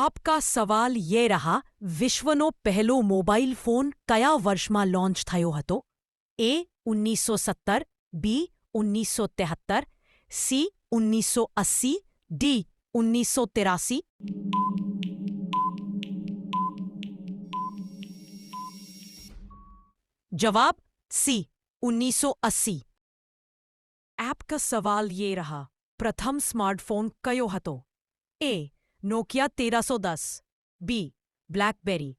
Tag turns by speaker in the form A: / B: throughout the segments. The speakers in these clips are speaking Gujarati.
A: आपका सवाल ये रहा, વિશ્વનો પહેલો મોબાઈલ ફોન કયા વર્ષમાં લોન્ચ થયો હતો? એ 1970, બી 1973, સી 1980, ડી 1983. जवाब सी 1980. आपका सवाल ये रहा, प्रथम स्मार्टफोन कयो હતો? ए नोकिया 1310, बी ब्लैकबेरी,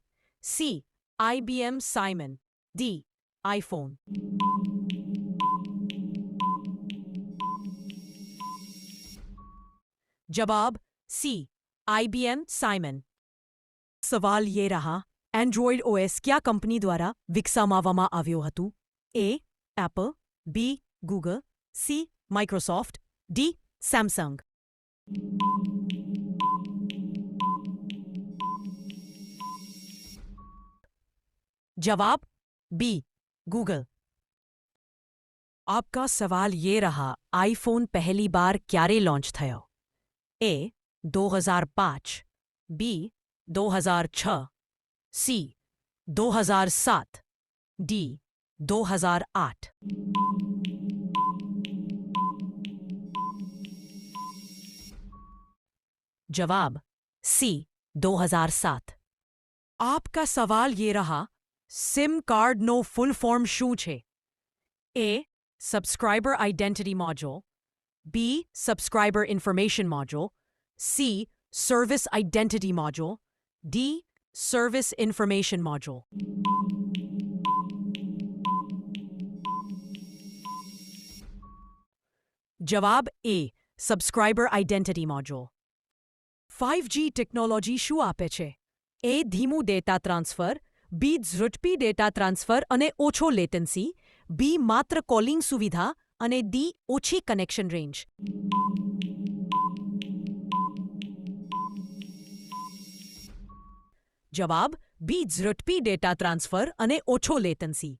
A: सी IBM साइमन, डी आईफोन. जवाब सी IBM साइमन. सवाल ये रहा, एंड्रॉयड OS क्या कंपनी द्वारा વિકસાવવામાં આવ્યો હતું? A Apple, B Google, C Microsoft, D Samsung. जवाब बी गूगल. आपका सवाल ये रहा, आईफोन पहली बार क्यारे लॉन्च थयो? ए 2005, बी 2006, सी 2007, डी 2008. जवाब सी 2007. आपका सवाल ये रहा, सिम કાર્ડનો ફૂલ ફોર્મ શું છે? A subscriber identity module, B subscriber information module, C service identity module, D service information module. જવાબ A subscriber identity module. 5G technology શું આપે છે? એ ધીમું ડેટા ટ્રાન્સફર, બી ઝડપી ડેટા ટ્રાન્સફર અને ઓછો લેટન્સી, બી માત્ર કોલિંગ સુવિધા અને ડી ઓછી કનેક્શન રેન્જ. જવાબ બી ઝડપી ડેટા ટ્રાન્સફર અને ઓછો લેટન્સી.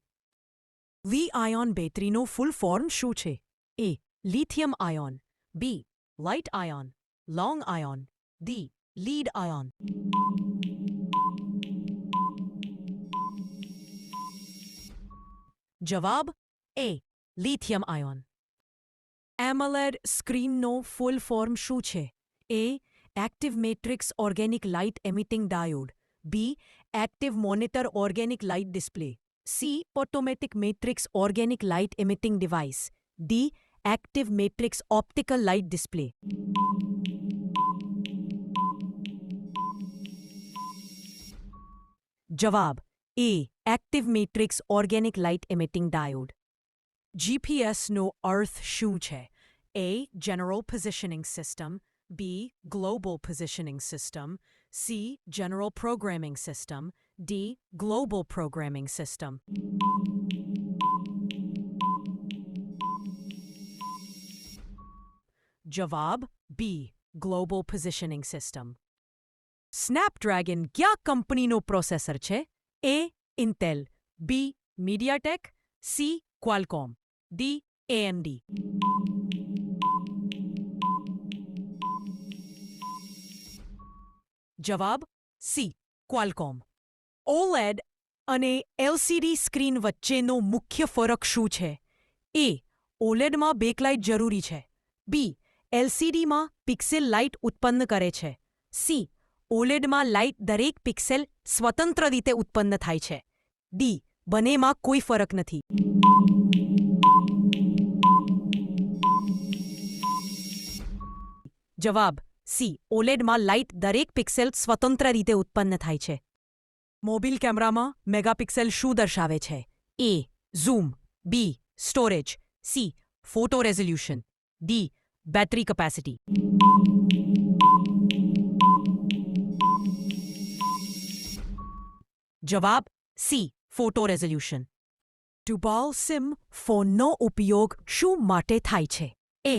A: વી આયોન બેટરીનો ફૂલ ફોર્મ શું છે? A lithium ion, B light ion, long ion, D lead ion. જવાબ એ લિથિયમ આયોન. એમોલેડ સ્ક્રીનનો ફૂલ ફોર્મ શું છે? A active matrix organic light emitting diode, B active monitor organic light display, C automatic matrix organic light emitting device, D active matrix optical light display. જવાબ A active matrix organic light emitting diode. જીપીએસનો અર્થ શું છે? A general positioning system, B global positioning system, C general programming system, D global programming system. જવાબ બી ગ્લોબલ પોઝિશનિંગ સિસ્ટમ. સ્નેપડ્રેગન કયા કંપનીનો પ્રોસેસર છે? એ ઇન્ટેલ, બી મીડિયાટેક, સી ક્વાલકોમ, ડી AMD. જવાબ સી ક્વાલકોમ. OLED અને LCD સ્ક્રીન વચ્ચેનો મુખ્ય ફરક શું છે? એ OLEDમાં બેકલાઇટ જરૂરી છે, બી LCDમાં પિક્સેલ લાઇટ ઉત્પન્ન કરે છે, સી OLEDમાં લાઇટ દરેક પિક્સેલ સ્વતંત્ર રીતે ઉત્પન્ન થાય છે, ડી બંનેમાં કોઈ ફરક નથી. જવાબ સી OLEDમાં લાઇટ દરેક પિક્સેલ સ્વતંત્ર રીતે ઉત્પન્ન થાય છે. મોબાઈલ કેમેરામાં મેગાપિક્સેલ શું દર્શાવે છે? A zoom, B storage, C photo resolution, D battery capacity. જવાબ C photo resolution. Dual sim ફોનનો ઉપયોગ શું માટે થાય છે? એ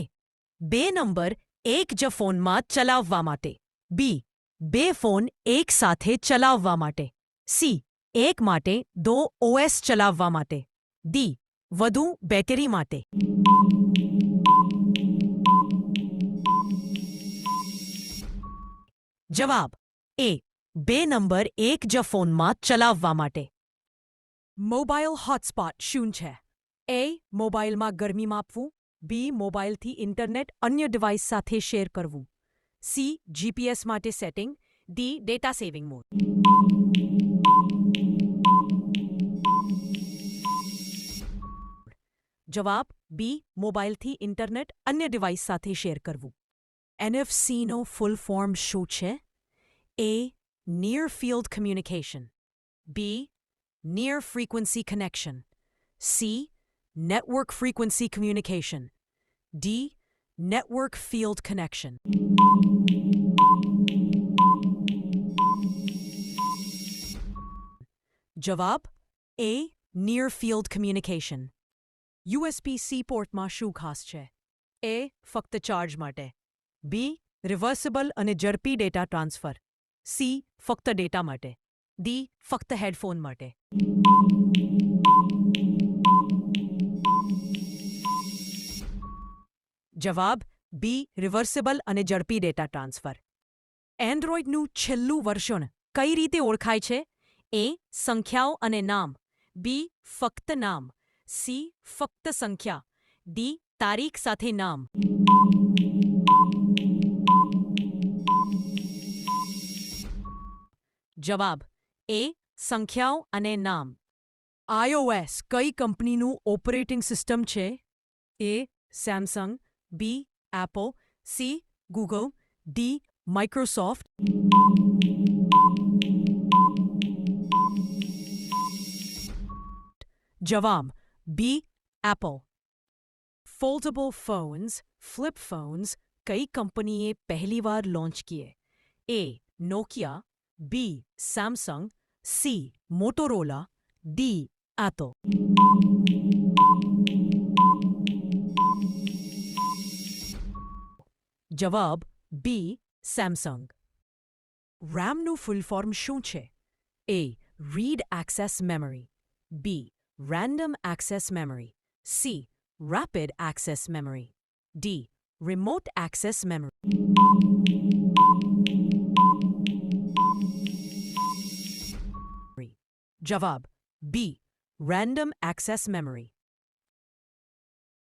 A: 2 નંબર એક જ ફોનમાં ચલાવવા માટે, બી 2 ફોન એક સાથે ચલાવવા માટે, સી એક માટે 2 OS ચલાવવા માટે, ડી વધુ બેટરી માટે. જવાબ એ 2 નંબર એક જ ફોનમાં ચલાવવા માટે. મોબાઈલ હોટસ્પોટ શું છે? એ મોબાઈલમાં ગરમી માપવું. બી મોબાઈલથી ઇન્ટરનેટ અન્ય ડિવાઇસ સાથે શેર કરવું. સી જીપીએસ માટે setting. D data saving mode. જવાબ બી મોબાઈલથી ઇન્ટરનેટ અન્ય ડિવાઇસ સાથે શેર કરવું. એનએફસીનો ફૂલ ફોર્મ શું છે? એ નિયર ફિલ્ડ કમ્યુનિકેશન. બી near frequency connection. C network frequency communication. D network field connection. જવાબ એ near field communication. USB-C પોર્ટમાં શું ખાસ છે? એ ફક્ત ચાર્જ માટે. બી રિવર્સિબલ અને ઝડપી ડેટા ટ્રાન્સફર. સી ફક્ત ડેટા માટે. ડી ફક્ત હેડફોન માટે. જવાબ બી રિવર્સિબલ અને ઝડપી ડેટા ટ્રાન્સફર. એન્ડ્રોઇડનું છેલ્લું વર્ઝન કઈ રીતે ઓળખાય છે? એ સંખ્યાઓ અને નામ. બી ફક્ત નામ. સી ફક્ત સંખ્યા. ડી તારીખ સાથે નામ. જવાબ એ સંખ્યાઓ અને નામ. iOS કઈ કંપનીનું ઓપરેટિંગ સિસ્ટમ છે? A Samsung. B Apple. C Google. D Microsoft. જવાબ B Apple. Foldable phones flip phones કઈ કંપનીએ પહેલીવાર લોન્ચ કિए? A Nokia. B Samsung. C Motorola. D Apple. જવાબ બી સેમસંગ. રેમનું ફૂલ ફોર્મ શું છે? A read access memory. B random access memory. C rapid access memory. D remote access memory. જવાબ બી રેન્ડમ એક્સેસ મેમરી.